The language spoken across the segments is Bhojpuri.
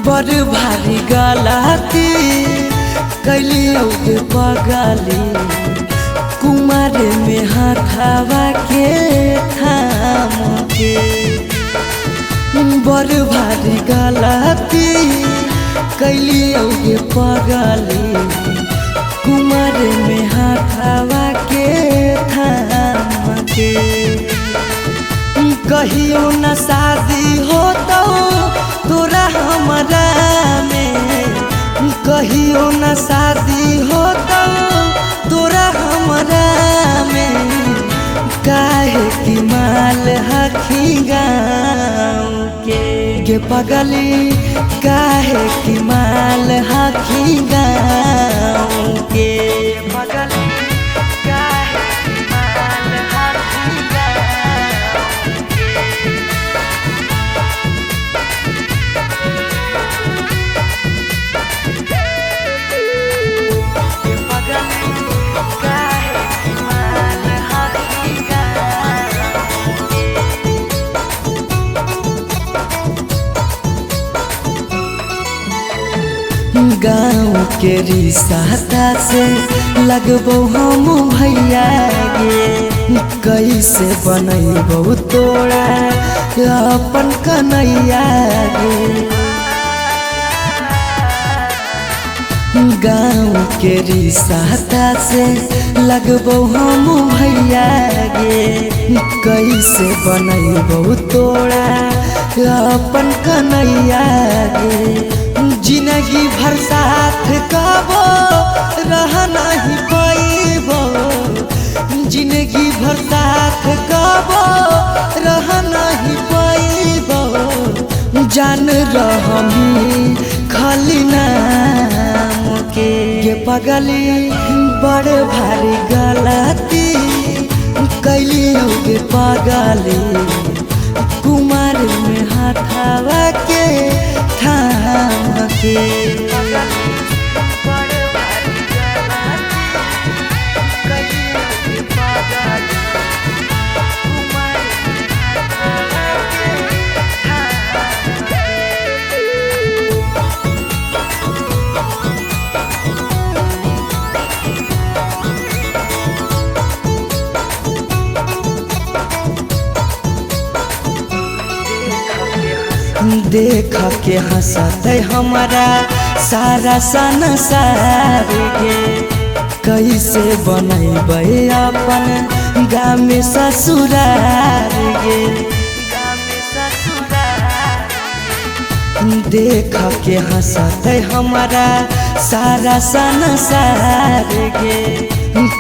बड़ भारी गलती कैलियो के पगली कुमार में हाथावा के थाम के। बड़ भारी गलती कैलियो के पगली कुमार में हाथावा के थाम के। कहियो न शादी हो तो तोरा हमरा में, कहियो न शादी हो तो तोरा हमरा में। काहे की माल हखी गाँव के पगली, काहे की माल हखी गाँव के पगली। गाँव के रिश्ता से लगबो हम भैया गे, कैसे बनैबो तोरा अपन कन्हैया गे। गाँव के रिश्ता से लगबो हम भैया गे, कैसे बनैबो तोरा अपन कन्हैया गे। जिंदगी भर साथ कबो रह नहीं पाइबो, जिंदगी भर साथ कबो रह नहीं पाइबो। जान रहमी खाली नाम के पगली, बड़ भारी गलती कैलियो के पगली कुमार में हाथावा के थाम के। देख के हंसते हमारा सारा संसार गे, कैसे बनैबे अपन गाँव में ससुरार गे। देख के हंसते हमारा सारा संसार गे,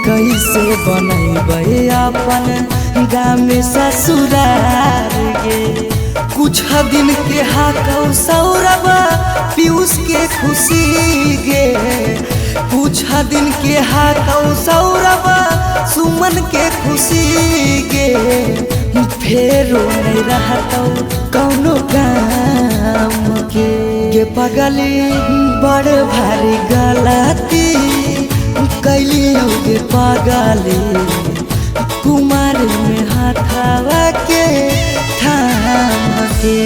कैसे बनैबे अपन गाँव में ससुरार गे। कुछ दिन के हाकौ सौरभ पीयूष के खुशी गे, कुछ दिन के हाकौ सौरभ सुमन के खुशी गे। फेरो नहीं रहतौ कौनो काम के पगली, बड़ भारी गलती कैलियो के पगली कुमार में हाथावा के थाम के।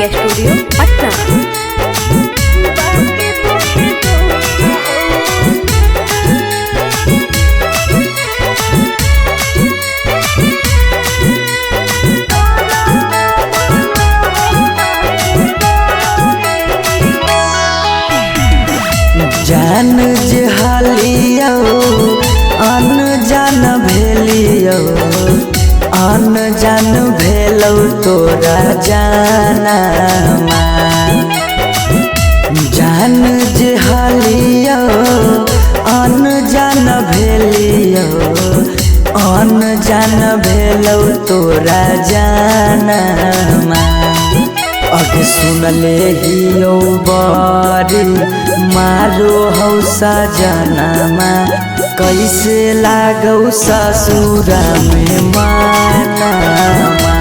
स्टूडियो पटना। जान जे हालियो अनजान भेलियो, अनजान भेलौ तोरा जाना। जान जे हालियो अनजान भेलियो, धन जान भेलौ तोरा जानमा अगे सुनले हियौ बरी मारो हौ सजनमा कैसे लागौ ससुरा में मानमा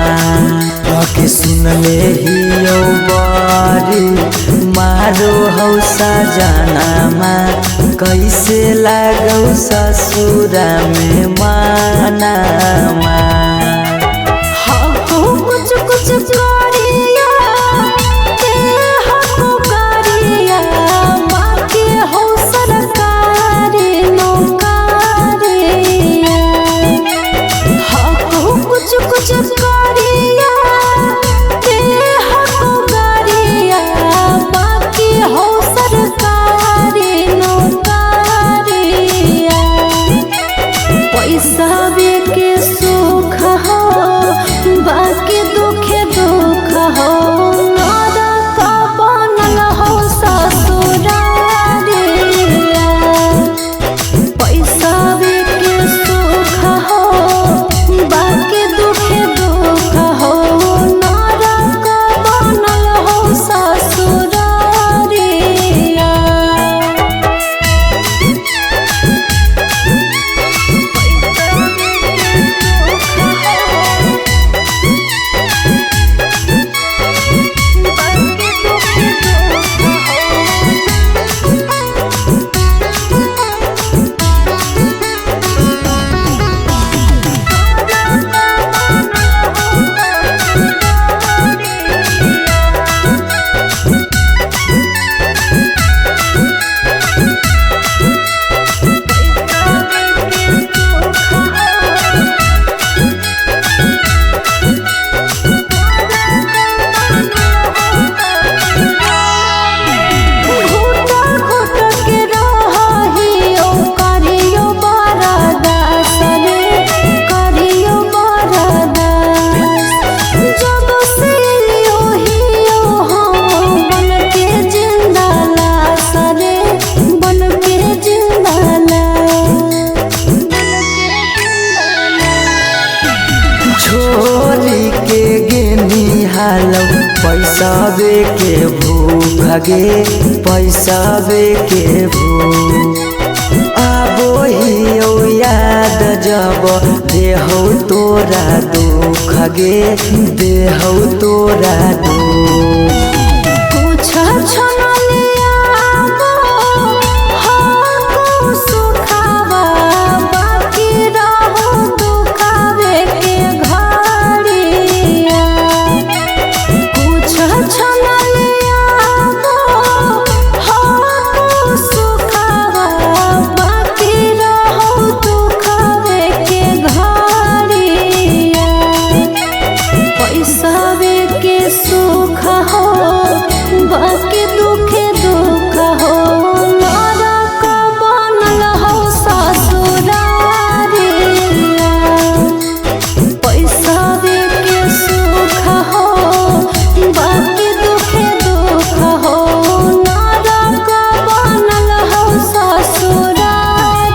अगे सुनले हियौ बरी मारो हौ सजनमा कैसे लागौ ससुरा में मानमा कुछ कुछ करिया के हको करिया बाकी हो सरकारी नौकरिया हको कुछ कुछ करिया के हको करिया बाकी हो सरकारी नौकरिया पैसा के सुख हो बाकी दुखे दुख हो नरक बनल हो ससुरारिया पैसा के सुख हो बाकी दुखे दुख हो नरक बनल हो ससुरारिया छोरी के गेनी हालौ पैसाबे के भूख गे पैसाबे के भूख आबो हियौ याद जब देहौ तोरा दुख गे देहौ तोरा दुख कुछ छनलिया हको सुखावा बाकी रहो दुखावे के घड़िया कुछ छनलिया हको सुखावा बाकी रहो दुखावे के घड़िया पैसा के सुख हो बाकी दुखे दुख हो नरक बनल हो ससुरारिया पैसा के सुख हो बाकी दुखे दुख हो नरक बनल हो ससुरारिया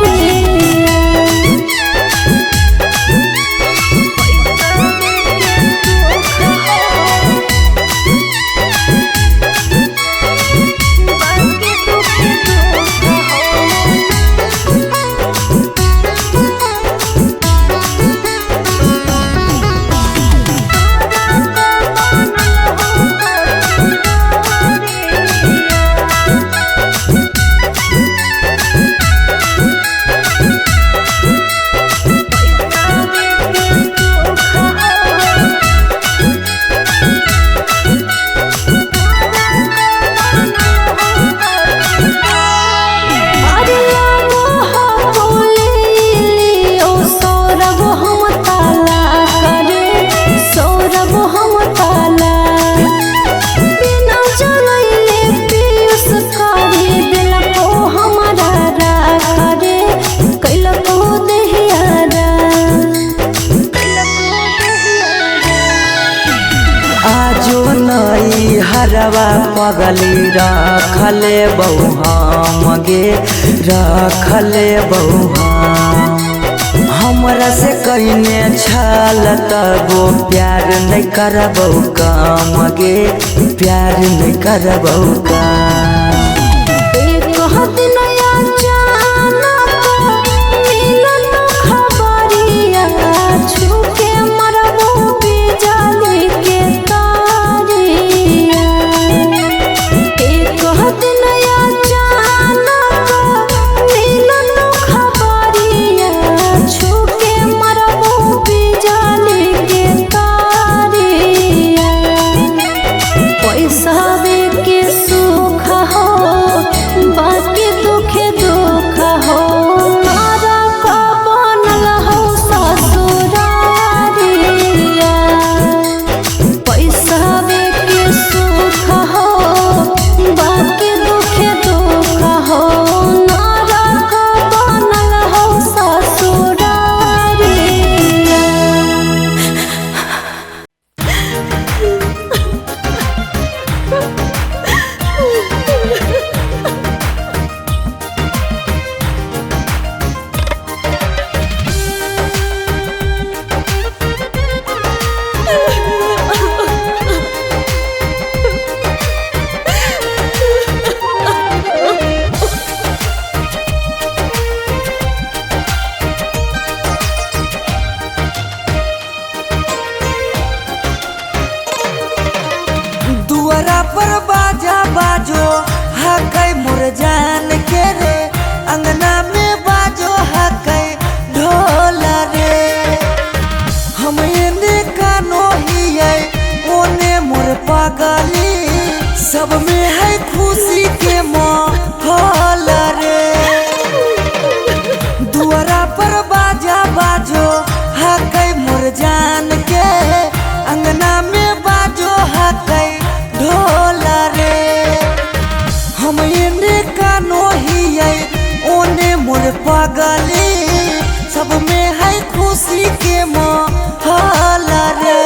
हरवा पगली रखले बहु हम गे रखले बहु हम हमरा से कहीने छल तबो प्यार नहीं करबौ काम गे प्यार नहीं करबौ काम। एक दिन अचानक मिलल खबरिया छूके मरबो बिजली के तारिया। एक दिन अचानक मिलल खबरिया छूके मरबो बिजली के तारिया। पैसा के सुख हो बाकी दुख दुख हो नरक बनल हो ससुरारिया। पैसा के सुख हो बाकी दुख दुख हो नरक बनल हो ससुरारिया। दुआरा पर बाजा बाजो हकै मोर जान के रे अंगना में बाजो हकै ढोल रे। हम एने कानो हियै ओने मोर पागली सब में है खुशी के माहौल रे। दुआरा पर बाजा बाजो हकै मोर जान के अंगना में बाजो हकै ढोल रे। हम एने कानो हियै ओने मोर पागली सब में है खुशी के माहौल रे।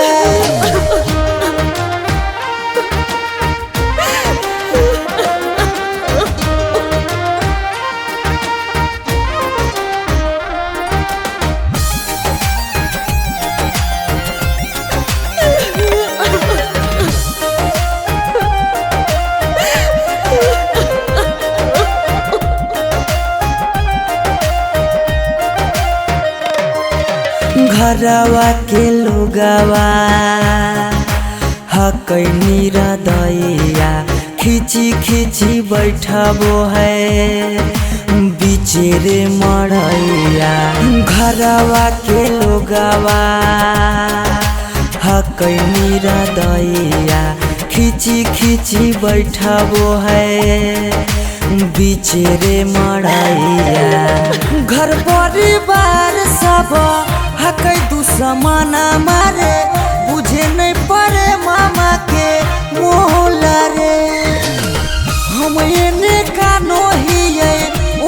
घरवा के लोगवा हकै निरदैया खिची खिची बैठबो है बीचे रे मड़ैया। घरवा के लोगवा हकै निरदैया खिची खिची बैठबो है बीचे रे मड़ैया। घर परिवार सब हकै दुश्मन मारे बुझे नहीं पड़े मामा के मोहल रे। हम एने कानो हियै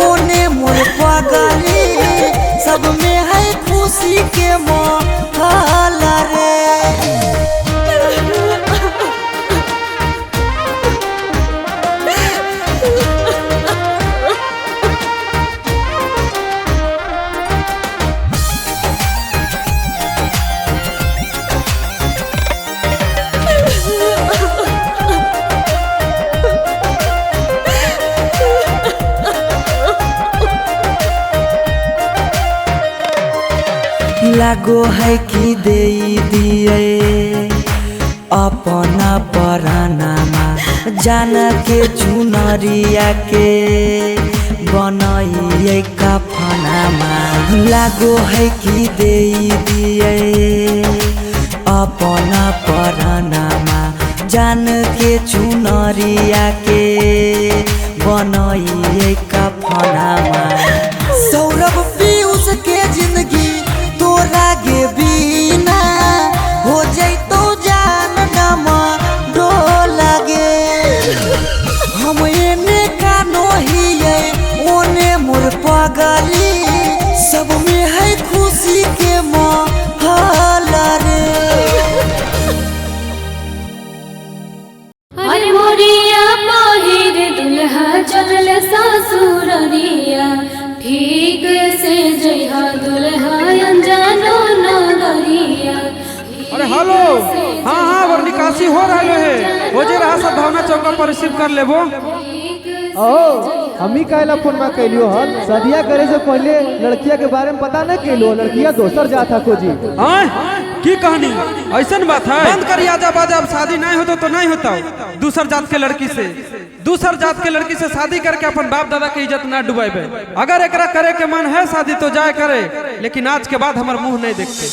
ओने मोर पागली सब में है खुशी के माहौल रे। लागो है कि दे दिए अपना परानामा जान के चुनरिया के बनाइए कफनामा। लागो है कि दे दिए अपना परानामा जान के चुनरिया के बनाइए कफनामा। सौरभ पीयूष के जिंदगी तोरा गे बिना हो जैतो जान नमा डोल गे। हम एने कानो हियै ओने मोर पागली सब में है खुशी के माहौल रे। अरे मोरिया पहिर दुल्हा चलल ससुररिया हेलो। हाँ हाँ वो निकासी हो रहा है, हो जे रहा सद्भावना चौका पर रिसीव कर लेबो। हमी कहला फोन में कैलियो हल, शादिया करे से पहले लड़किया के बारे में पता नहीं कैलो, लड़किया दोसर जात था खोजी। की कहानी ऐसा बात है? बंद करिए आजा बाजा, अब शादी नहीं होता तो नहीं होता। दूसर जात के लड़की से, दूसर जात के लड़की से शादी करके अपन बाप दादा की इज्जत ना डुबाइबे। अगर एकरा करे के मन है शादी तो जाए करे, लेकिन आज के बाद हमार मुंह नहीं देखते।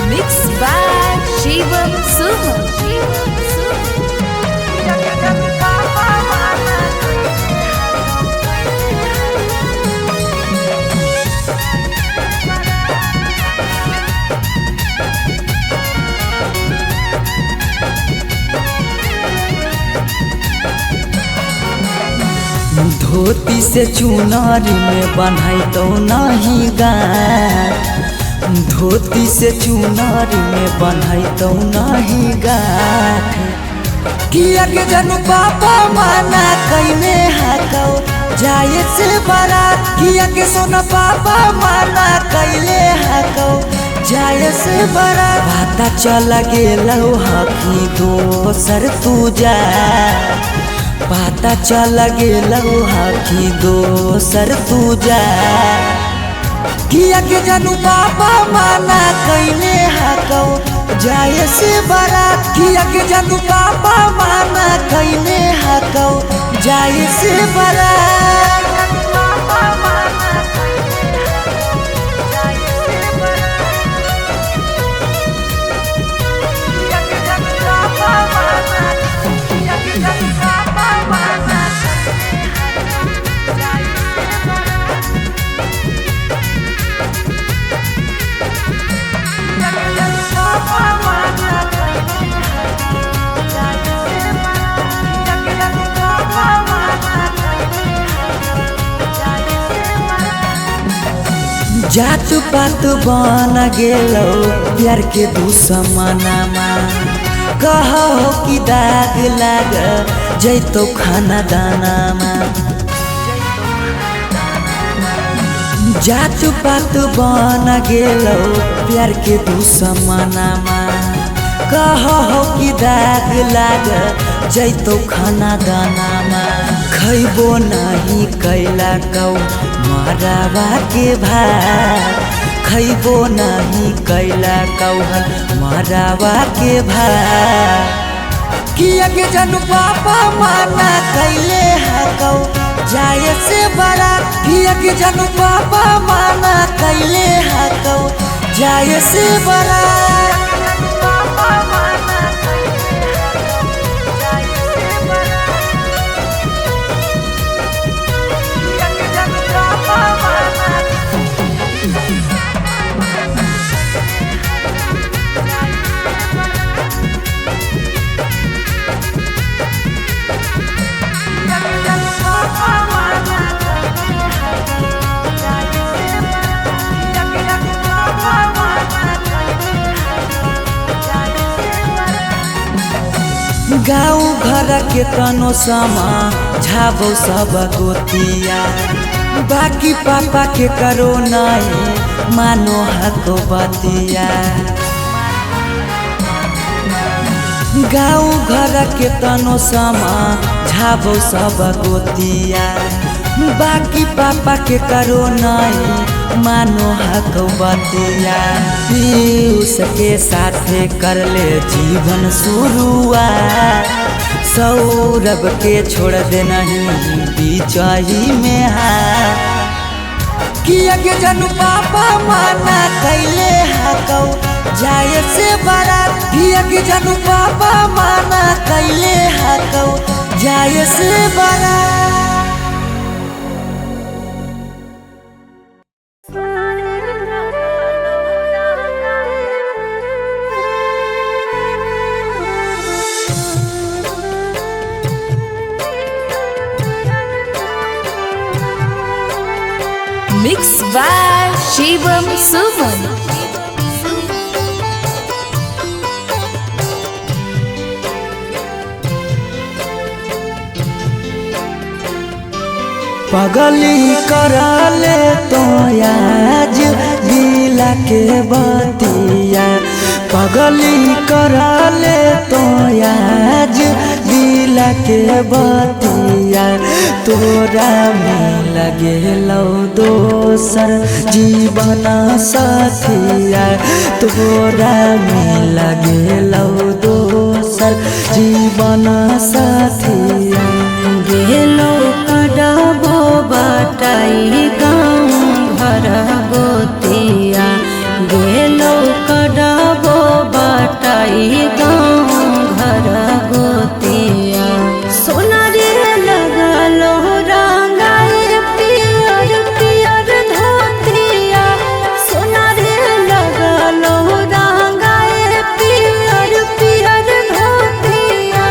मिक्स बाय शिवम सुमन। धोती से चुनारी में बन्हाई तो नहीं गाय, धोती से चुनारी में बन्हाई तो नहीं गाय। किया के जनू पापा माना कैने हकौ जाए से बड़ा, किया के सोना पापा माना कैले हकौ जाए से बड़ा। पता चल गेलौ हकी दोसर तू जा, पता चल गेलौ हकी दोसर तू जा। किया के जानू पापा माना कैने हकौ जाए से बड़ा, किया के जानू पापा माना कैने हकौ जाए से बड़ा। जात पात बन गेलो प्यार के दुश्मनमा, कहो कि दाग लाग जैतो खाना दानामा। जात पात बन गेलो प्यार के दुश्मनमा, कहो कि दाग लाग जैतो खाना दानामा। खैबो नहीं कैला कौ मरावा के भात, खैबो नहीं कैला कौहल मरावा के भात। किया के जानू पापा माना कैले हकौ जाए से बड़ा, किया के जानू पापा माना कैले हकौ जाए से बड़ा। गाँव घर के तनो समा झाबो सब गोतिया, बाकी पापा के करो नहीं मानो हको बतिया। गाँव घर के तनो समा झाबो सब गोतिया, बाकी पापा के करो नहीं मानो हक बतिया। पीयूष के साथे कर ले जीवन शुरुआत, सौरभ के छोड़ दे नहीं बीचही में हाथ। किया के जानू पापा माना कैले हकौ जाए से बड़ा, किया के जानू पापा माना कैले हकौ जाए से बड़ा। मिक्स बाय शिवम सुमन। पगली करा ले तो आज दिला के बतिया पगली करा ले तो आज दिला के बतिया तोरा में लगे लो दोसर जीवन साथिया तोरा में लगे लो दोसर जीवन साथिया गेलो कडाबो बाटाई गाँव घर गोतिया गेलो कडाबो बाटाई गाँव घर गोतिया सोना रे लगलो रंगाए पियर पियर धोतिया सोना रे लगलो रंगाए पियर पियर धोतिया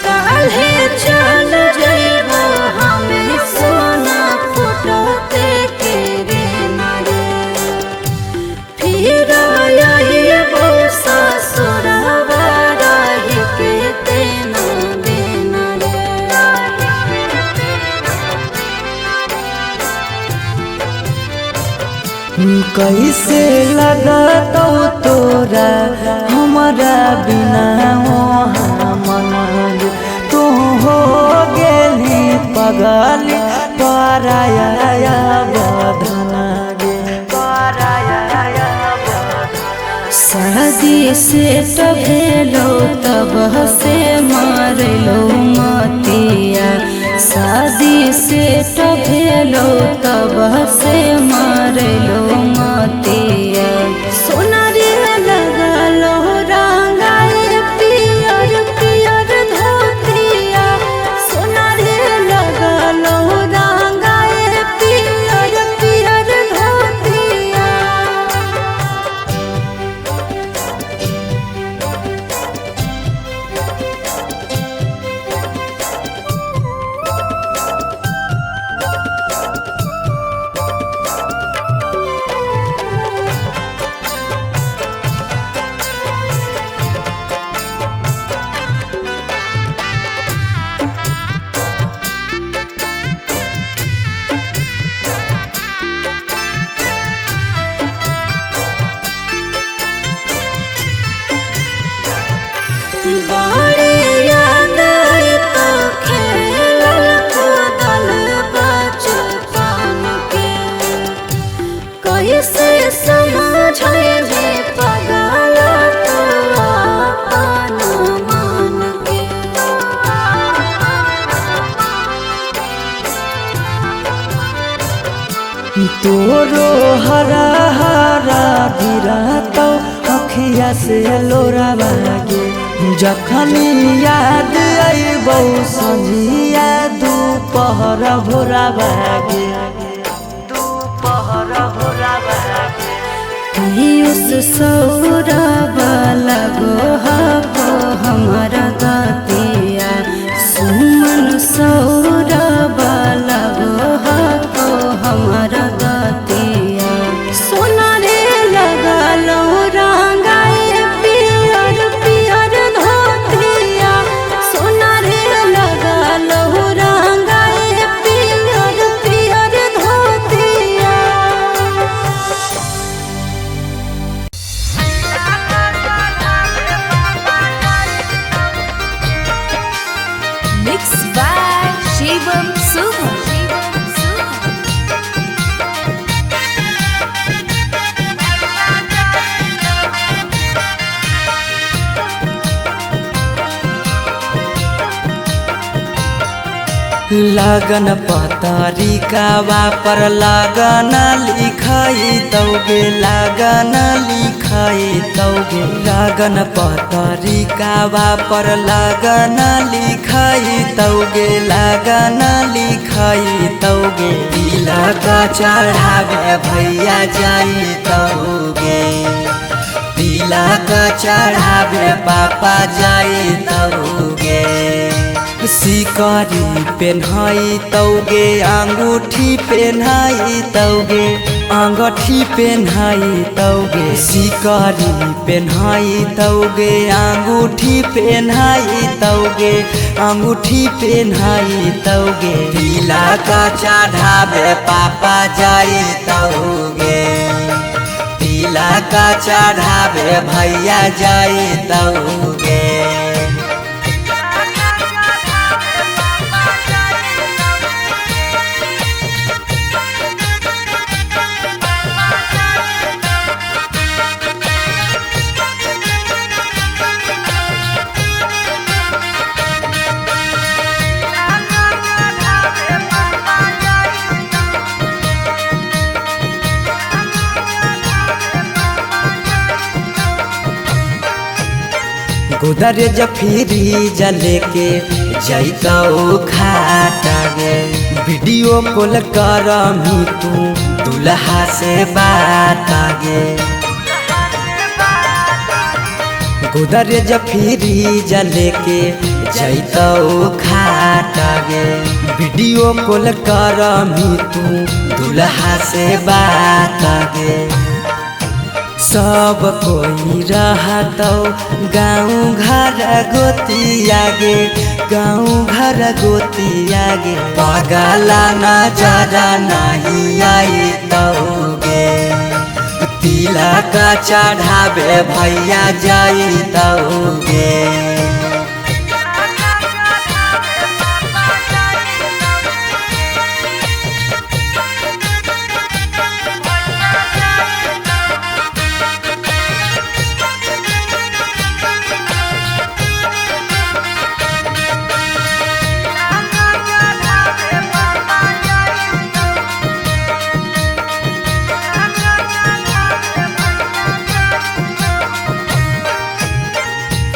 काल्हे चल जइबो हमें सोना फुटते के रे नारे फिर आइबो ससुरवा रही के तेना देना कैसे लगा तो तोरा हमारा बिना वहाँ मन तू हो गेली पगली पराया बधना गे पराया शादी से तो भेलो तब से मारलो मतिया शादी से तो भेलो तब से मारलो मतिया सोना रे लगलो रंगाए पियर पियर धोतिया सोना रे लगलो रंगाए पियर पियर धोतिया बड़े याद तो खेलल कूदल बचपन के कैसे समझे पगल तो अपन मन के तोरो हरा हरा गिरा तो अखिया से लोरा बागे जखनी याद आइबो संझिया दोपहर भोरा बागे दोपहर भोरा बागे पीयूष सौरभ लगो हको हमारा गतिया सुमन सौरभ लगो हको हमारा गतिया सोना रे लगलो रंगाए पियर पियर धोतिया सोना रे लगलो रंगाए पियर पियर धोतिया Mixed by Shivam Suman. लगन पतरिकावा पर लगन लिखाई तौगे लगन लिखाई तौगे लगन पतरिकावा पर लगन लिखाई तौगे लगन लिखाई तौगे तिलक चढ़ावे भैया जाई तौगे तिलक चढ़ावे पापा जाई तौगे सिकरी पेन्हाई तौगे अंगूठी पेन्हाई तौगे अंगूठी पेन्हाई तौगे सिकरी पेन्हाई तौगे अंगूठी पेन्हाई तौगे अंगूठी पेन्हाई तौगे तिलक चढ़ावे पापा जाई तौगे तिलक चढ़ावे भैया जाई तौगे गोदरेज फ्रिज लेके जैतौ खाटा गे वीडियो कॉल करमी तू दुल्हा से बात गे गोदरेज फ्रिज लेके जैतौ खाटा गे वीडियो कॉल करमी तू दुल्हा से बात गे सब कोई रहतौ गाँव घर गोतिया गे गाँव घर गोतिया गे पगला नजर नहीं आई तौगे तिलक चढ़ावे भैया जाई तौगे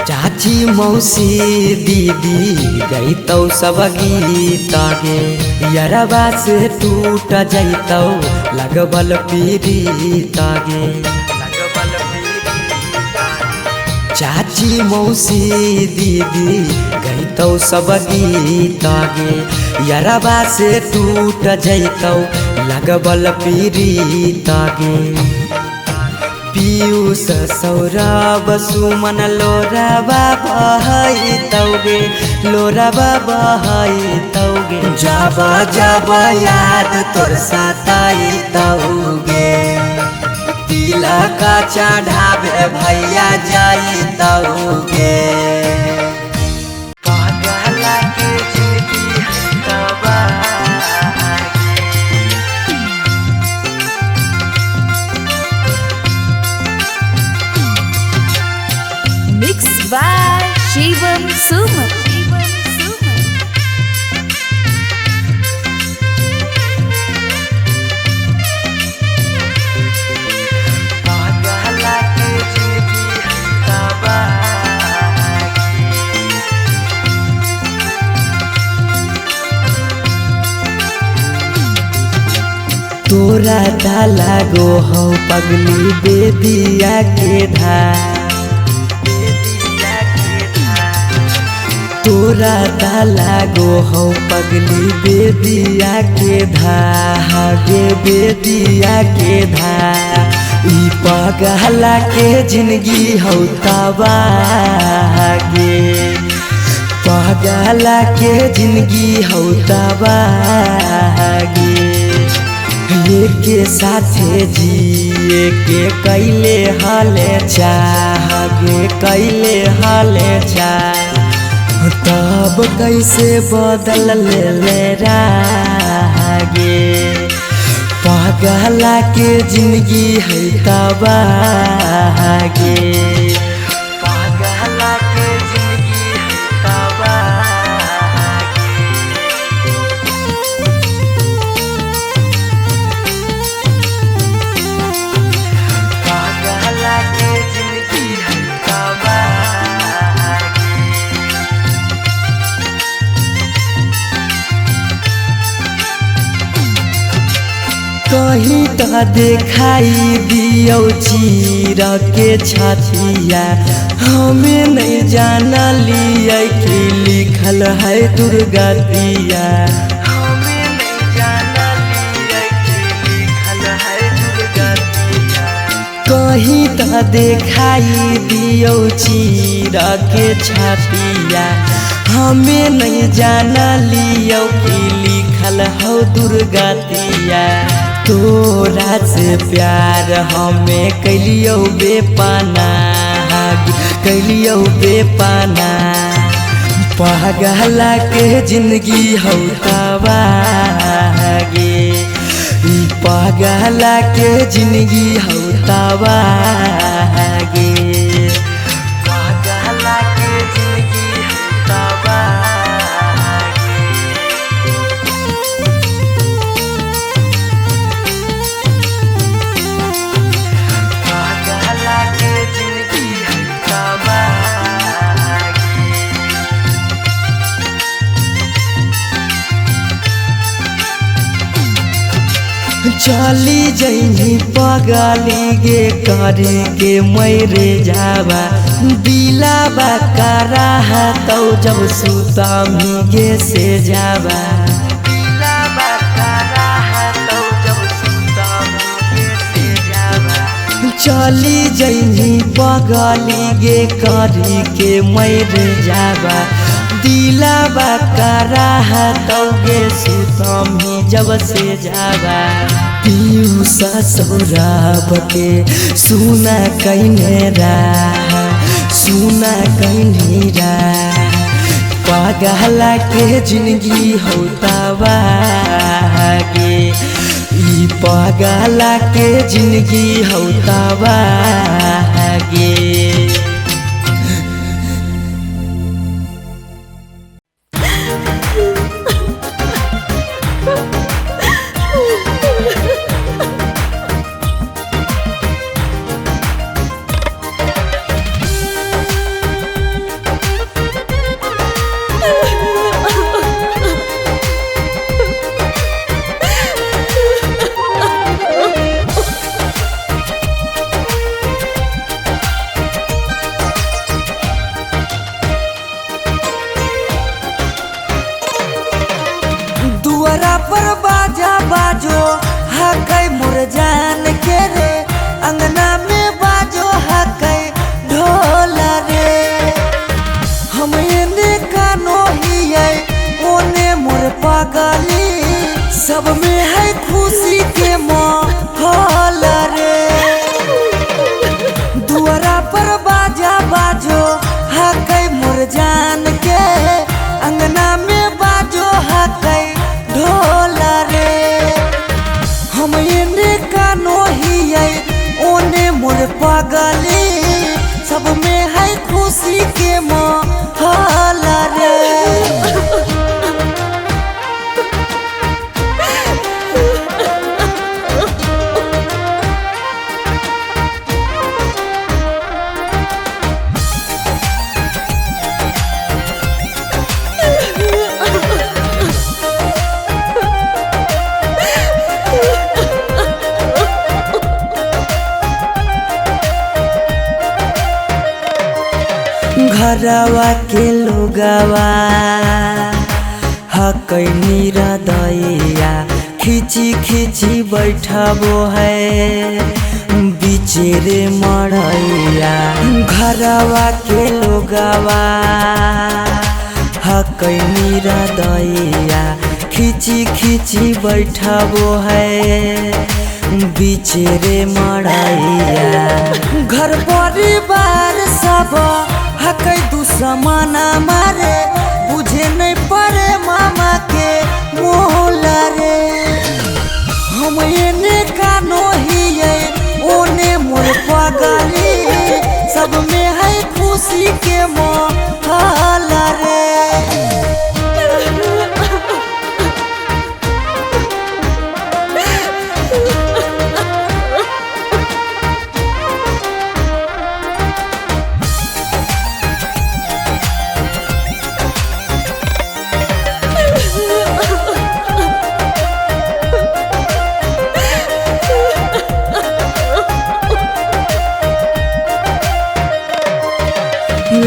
चाची मौसी दीदी गईतौ सब गीत गे यरबा से टूट जैतौ लगबल पीड़ित गे चाची मौसी दीदी गईतौ सब गीत गे यरबा से टूट जैतौ लगबल पीड़ित गे पीयूष सौरभ सुमन लोरबा बहाई तौगे लोरबा बहाई तौगे जब जब याद तोर सताई तौगे तिलक चढ़ावे भैया जाई तौगे पगला के जिंदगी तबा Mixed by Shivam Suman. तोरा डाला गो हो पगली बेदिया के धार तोरा डाला गो हो पगली बेदिया के धागे बेदिया के ई पगला के जिंदगी हो तबागे पगला के जिंदगी हो तबागे के साथे जिए के कैले हाले चाहगे कैले हाले चाह तब कैसे बदल ले रागे पगला के जिंदगी है तबागे पगला के जिंदगी है तबागे पगला के जिंदगी है कहीं तो देखाई दियो चीर के छतिया हमें नहीं जाना लिया कि लिखल है दुर्गा दिया हमें नहीं जाना लिया कि लिखल है दुर्गा दिया कहीं तो देखाई दियो चीर के छतिया हमें नहीं जाना लियो कि लिखल हो दुर्गा दिया तोरा से प्यार हमें कैलियो बेपाना कैलियो बेपाना पगला के जिंदगी हो तबागे पगला के जिंदगी हो तबागे पगला के जिंदगी हो तबागे चली जैनी पगली गे करे के मैरे जावा दिलाबा करा तो जब सुता गे से जावा दिलाबा करा तो जब सुता गे से जावा चली जैनी पगली गे करे के मैरे जावा दिलाबा करा तो गे सुतम जब से जावा पीऊ ससुराब के सुना कहने रा सुना कहने रा पगला के जिंदगी होता बागे ई पगला के जिंदगी होता बागे पर बाजा बाजो हकै मोर जान के रे अंगना में बाजो हकै ढोल रे हम एने कानो हियै ओने मोर पगली सब में है खुशी के माहौल रे दुआरा पर बाजा बाजो हकै मोर जान के अंगना में बाजो हकै ढोल रे हम एने कानो हियै ओने मोर पगली सब में है खुशी के माहौल रे घरवा के लोगवा हकै निरदैया खिची खिची बैठबो है बिचेरे मड़ैया घरवा के लोगवा हकै निरदैया खिची खिची बैठबो है बिचेरे मड़ैया घर परिवार सब हकै दुश्मना मारे बुझे नहीं पड़े मामा के मोहल रे हम एने कानो हियै ओने मोर पगली सब में है खुशी के माहौल रे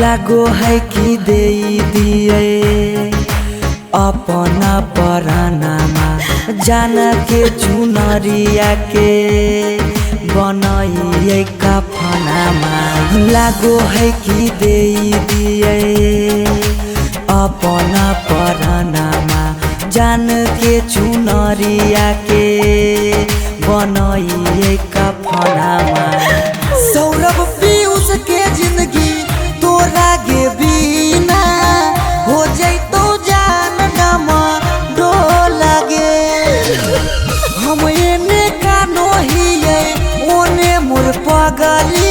लागो है कि दे दिए अपना परानामा जान के चुनरिया के बनाइए कफनामा लागो है कि दे दिए अपना परानामा जान के चुनरिया के बनाइए कफनामा सौरभ पीयूष के जिंदगी तोरा गे बिना हो जैतो जान नमा डो लगे हम एने का नहिए ओने मोर पगली